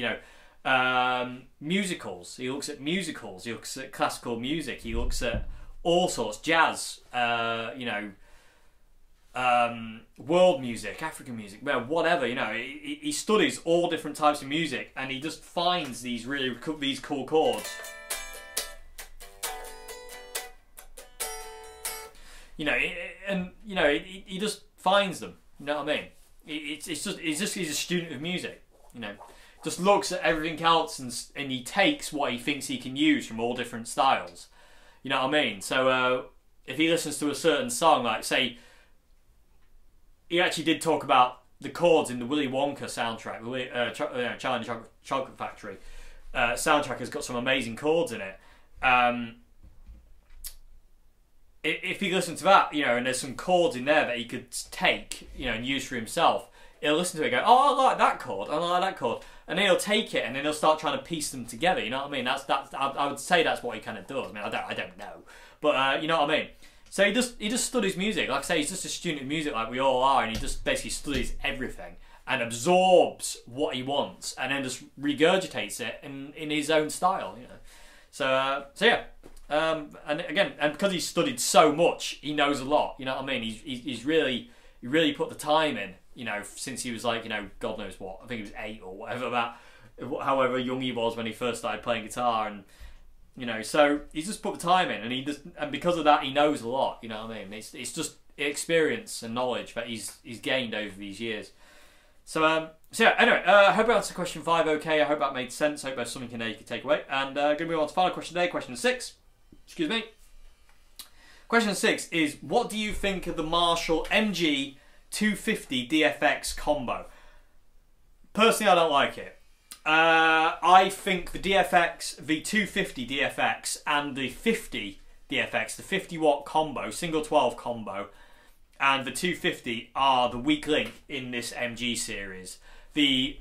musicals. He looks at musicals. He looks at classical music. He looks at all sorts, jazz. World music, African music, well, whatever. He studies all different types of music, and he just finds these cool chords. He just finds them. You know what I mean? He's a student of music. Just looks at everything else and he takes what he thinks he can use from all different styles. You know what I mean? So if he listens to a certain song, like say, he actually did talk about the chords in the Willy Wonka soundtrack, Charlie and the Chocolate Factory soundtrack has got some amazing chords in it. If he listened to that, and there's some chords in there that he could take, and use for himself, he'll listen to it and go, oh, I like that chord, I like that chord. And then he'll take it and then he'll start trying to piece them together, you know what I mean? I would say that's what he kind of does. I mean, I don't know. But, you know what I mean? So he just studies music. Like I say, he's just a student of music like we all are, and he just basically studies everything and absorbs what he wants and then just regurgitates it in his own style, So yeah. And again, and because he's studied so much, he knows a lot. You know what I mean? He really put the time in. You know, since he was like, you know, God knows what. I think he was 8 or whatever. However young he was when he first started playing guitar, and you know, so he's just put the time in, and because of that, he knows a lot. You know what I mean? It's just experience and knowledge that he's gained over these years. So yeah, anyway, I hope I answered question 5 okay. I hope that made sense. I hope there's something in there you could take away. And going to move on to the final question today, question 6. Excuse me. Question 6 is, what do you think of the Marshall MG250DFX combo? Personally, I don't like it. I think the DFX, the 250DFX and the 50DFX, the 50 watt combo, single 12 combo, and the 250 are the weak link in this MG series. The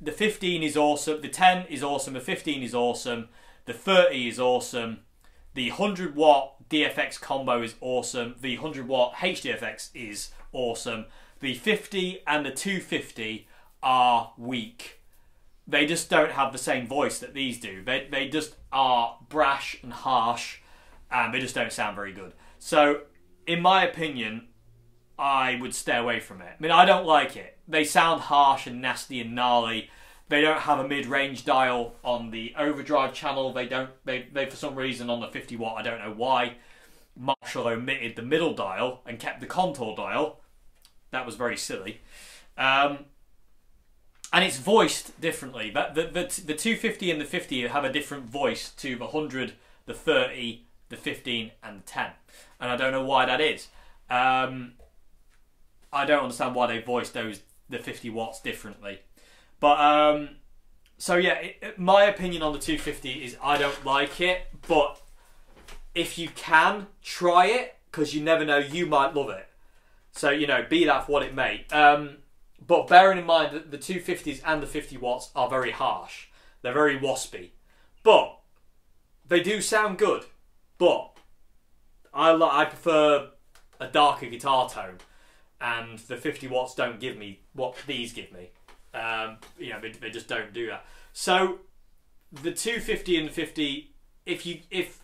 15 is awesome, the 10 is awesome, the 15 is awesome, the 30 is awesome, the 100 watt DFX combo is awesome, the 100 watt HDFX is awesome, the 50 and the 250 are weak. They just don't have the same voice that these do. They just are brash and harsh, and they just don't sound very good. So, in my opinion, I would stay away from it. I mean, I don't like it. They sound harsh and nasty and gnarly. They don't have a mid-range dial on the overdrive channel. They for some reason on the 50 watt, I don't know why, Marshall omitted the middle dial and kept the contour dial. That was very silly. And it's voiced differently. The 250 and the 50 have a different voice to the 100, the 30, the 15 and the 10. And I don't know why that is. I don't understand why they voiced the 50 watts differently. But, so yeah, my opinion on the 250 is I don't like it. But if you can, try it. Because you never know, you might love it. So, you know, be that for what it may. But bearing in mind that the 250s and the 50 watts are very harsh. They're very waspy. But they do sound good. But I prefer a darker guitar tone. And the 50 watts don't give me what these give me. You know, they just don't do that. So the 250 and the 50, if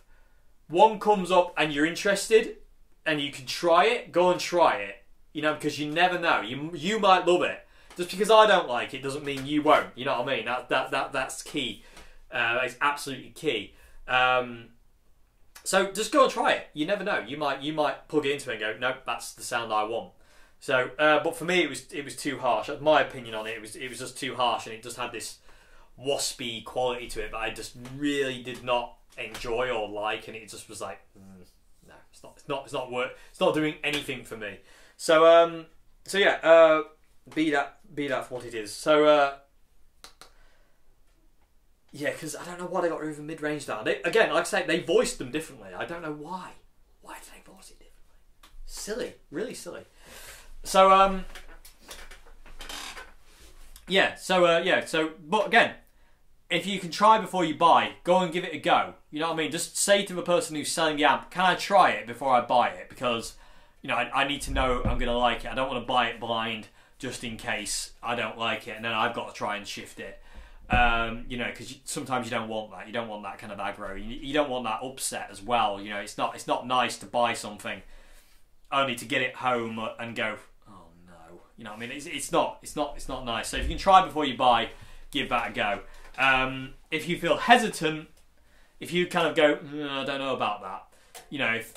one comes up and you're interested and you can try it, go and try it. You know, because you never know. You might love it. Just because I don't like it doesn't mean you won't. You know what I mean? That's key. It's absolutely key. So just go and try it. You never know. You might plug it into it and go, nope, that's the sound I want. So, but for me, it was too harsh. My opinion on it, it was just too harsh, and it just had this waspy quality to it that I just really did not enjoy or like, and it just was like, no, it's not doing anything for me. So so yeah, be that for what it is. So yeah, because I don't know why they got rid of the mid-range down. Again, like I say, they voiced them differently. I don't know why. Why did they voice it differently? Silly, really silly. So yeah, so but again, if you can try before you buy, go and give it a go. You know what I mean? Just say to the person who's selling the amp, can I try it before I buy it? Because you know, I need to know I'm going to like it. I don't want to buy it blind just in case I don't like it, and then I've got to try and shift it. You know, because sometimes you don't want that. You don't want that kind of aggro. You don't want that upset as well. You know, it's not nice to buy something only to get it home and go, oh no. You know what I mean? It's not nice. So if you can try before you buy, give that a go. If you feel hesitant, if you kind of go, I don't know about that. You know, if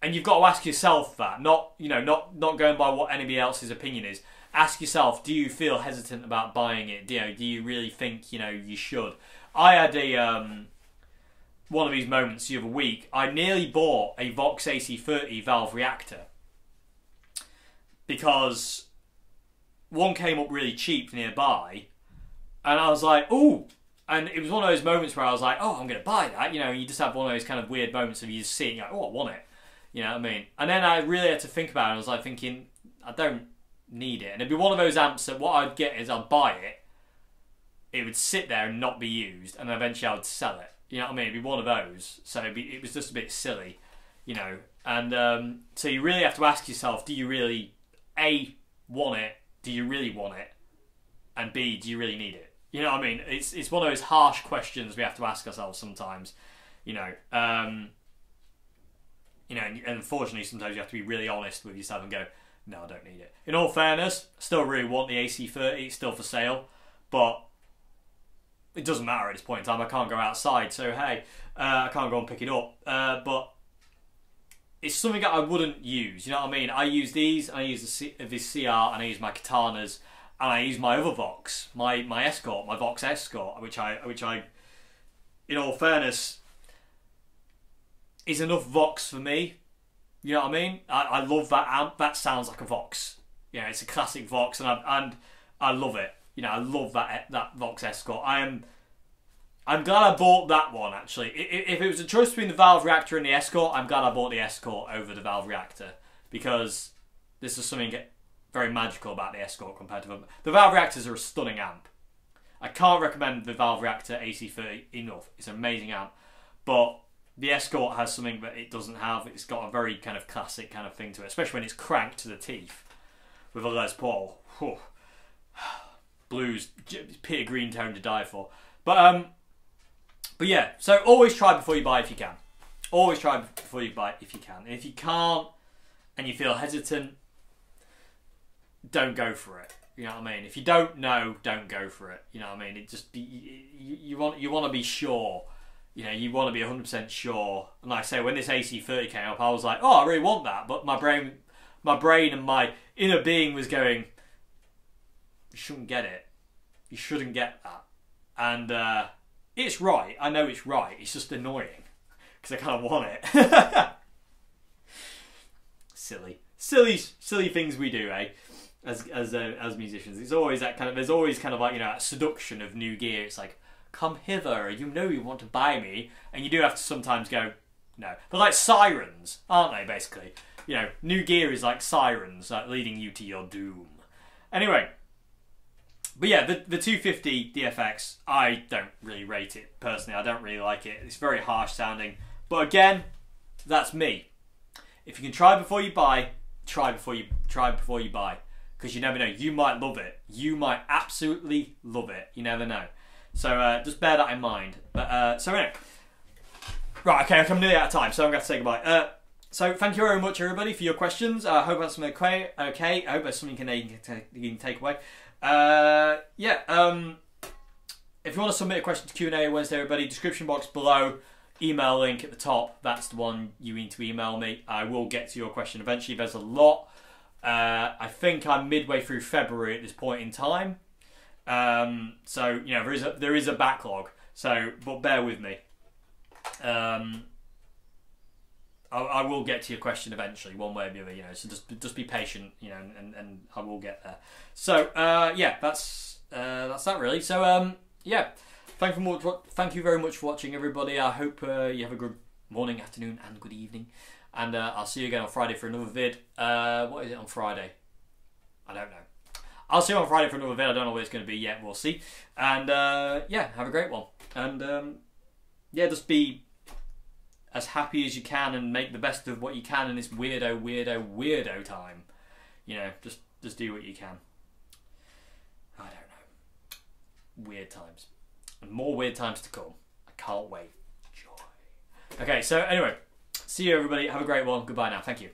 and you've got to ask yourself that, not going by what anybody else's opinion is. Ask yourself, do you feel hesitant about buying it? Do you really think you should? I had one of these moments the other week. I nearly bought a Vox AC30 valve reactor because one came up really cheap nearby, and I was like, ooh. And it was one of those moments where I was like, oh, I'm going to buy that. You know, you just have one of those kind of weird moments of you just seeing, like, oh, I want it. You know what I mean? And then I really had to think about it. I was like thinking, I don't need it. And it'd be one of those amps that what I'd get is I'd buy it, it would sit there and not be used, and eventually I would sell it. You know what I mean? It'd be one of those. So it was just a bit silly, you know. And so you really have to ask yourself, do you really, A, want it? Do you really want it? And B, do you really need it? You know what I mean? It's one of those harsh questions we have to ask ourselves sometimes. You know, and unfortunately, sometimes you have to be really honest with yourself and go, no, I don't need it. In all fairness, I still really want the AC30. It's still for sale, but it doesn't matter at this point in time. I can't go outside, so hey, I can't go and pick it up. But it's something that I wouldn't use. You know what I mean? I use these. I use this CR, and I use my Katanas, and I use my other Vox, my Escort, my Vox Escort, which I, in all fairness, is enough Vox for me. You know what I mean? I love that amp. That sounds like a Vox. You know, it's a classic Vox, and I love it. You know, I love that Vox Escort. I'm glad I bought that one, actually. If it was a choice between the Valve Reactor and the Escort, I'm glad I bought the Escort over the Valve Reactor, because this is something very magical about the Escort compared to them. The Valve Reactors are a stunning amp. I can't recommend the Valve Reactor AC30 enough. It's an amazing amp. But the Escort has something that it doesn't have. It's got a very kind of classic kind of thing to it, especially when it's cranked to the teeth with a Les Paul. Whew. Blues, Peter Green tone to die for. But yeah, so always try before you buy if you can. Always try before you buy if you can. And if you can't and you feel hesitant, don't go for it. You know what I mean? If you don't know, don't go for it. You know what I mean? It just you want to be sure. You know, you want to be 100% sure. And like I say, when this AC30 came up, I was like, oh, I really want that. But my brain and my inner being was going, you shouldn't get it. You shouldn't get that. And it's right. I know it's right. It's just annoying because I kind of want it. Silly things we do, eh? As musicians, it's always that kind of. There's always kind of like, you know, that seduction of new gear. It's like, come hither, you know you want to buy me, and you do have to sometimes go, no. They're like sirens, aren't they, basically? You know, new gear is like sirens, like leading you to your doom. Anyway, but yeah, the 250 DFX, I don't really rate it, personally. I don't really like it. It's very harsh sounding. But again, that's me. If you can try before you buy, try before you buy. Because you never know, you might love it. You might absolutely love it. You never know. So just bear that in mind. But so anyway, right, okay, I'm nearly out of time, so I'm going to say goodbye. So thank you very much, everybody, for your questions. I hope that's something okay. I hope that's something you can take away. Yeah. If you want to submit a question to Q&A Wednesday, everybody, description box below, email link at the top. That's the one you need to email me. I will get to your question eventually. There's a lot. I think I'm midway through February at this point in time. So you know, there is a backlog. So, but bear with me. I will get to your question eventually, one way or the other. You know, so just be patient. You know, and I will get there. So yeah, that's that really. So yeah, thank you very much for watching, everybody. I hope you have a good morning, afternoon, and good evening. And I'll see you again on Friday for another vid. What is it on Friday? I don't know. I'll see you on Friday for another vid. I don't know what it's going to be yet. We'll see. And yeah, have a great one. And yeah, just be as happy as you can and make the best of what you can in this weirdo time. You know, just do what you can. I don't know. Weird times. And more weird times to come. I can't wait. Joy. Okay, so anyway. See you, everybody. Have a great one. Goodbye now. Thank you.